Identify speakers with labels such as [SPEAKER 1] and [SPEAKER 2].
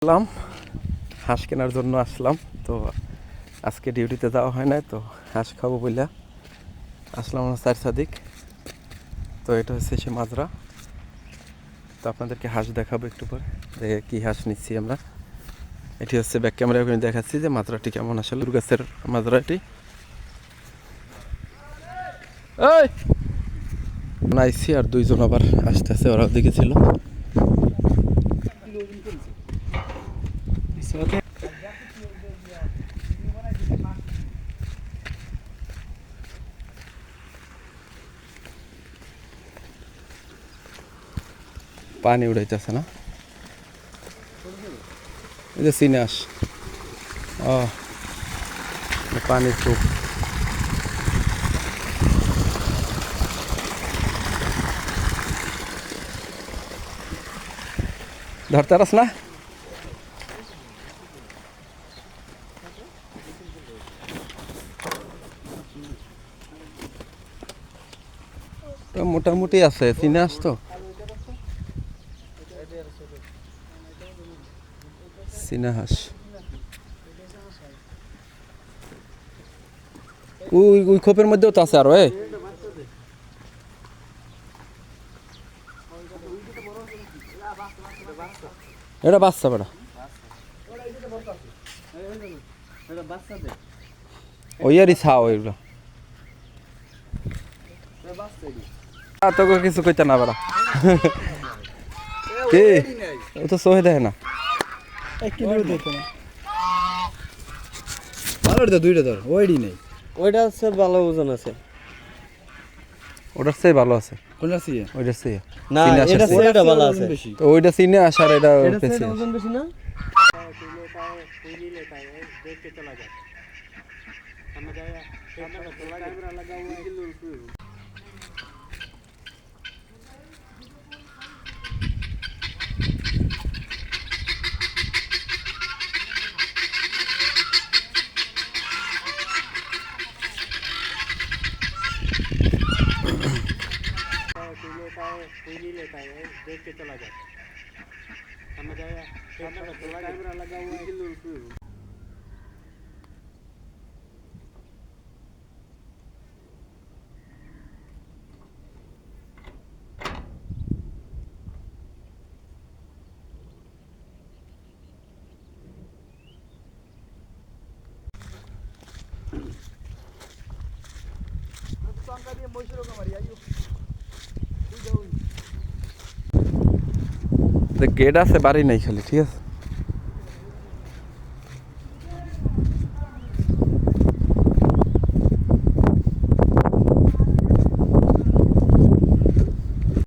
[SPEAKER 1] আসলাম হাঁস কেনার জন্য আসলাম। তো আজকে ডিউটিতে যাওয়া হয় না, তো হাঁস খাবো বলে আসলাম আমার চার সাদিক। তো এটা হচ্ছে সে মাজরা। তো আপনাদেরকে হাঁস দেখাবো একটু পরে, দেখে কী হাঁস নিচ্ছি আমরা। এটি হচ্ছে ব্যাক ক্যামেরায় ওখানে দেখাচ্ছি যে মাজরাটি কেমন, আসলে গাছের মাজরাটি। এই নাইছি আর দুইজন আবার আসতেছে, ওরা ওদিকে ছিল। পানি উড়াইতেছে না, এই যে চিনে আস। ও পানির খুব ধরতে পারস না। তো মোটামুটি আছে, চিনে আস তো চিনা হাঁস। ওই ওই খোপের মধ্যেও তো আছে আরো। এটা বাচ্চা বেড়া, ওই আরই ছাও এগুলো। তোকে কিছু কইতে না বেড়া, কি ও তো সহে দেয় না। দুইটা ধর, ওইডি নেই,
[SPEAKER 2] ওইটা হচ্ছে ভালো ওজন আছে।
[SPEAKER 1] ওটার চেয়ে ভালো আছে।
[SPEAKER 2] কোনটা সিএ?
[SPEAKER 1] ওইটার চেয়ে
[SPEAKER 2] না, এটা সেটা ভালো আছে।
[SPEAKER 1] তো ওইটা চিনে আসার এটা বেশি।
[SPEAKER 2] ওজন বেশি না? देख के चला जाता समझ आया। कैमरा लगा हुआ है।
[SPEAKER 1] গেট আছে, বাড়ি নাই খালি, ঠিক আছে।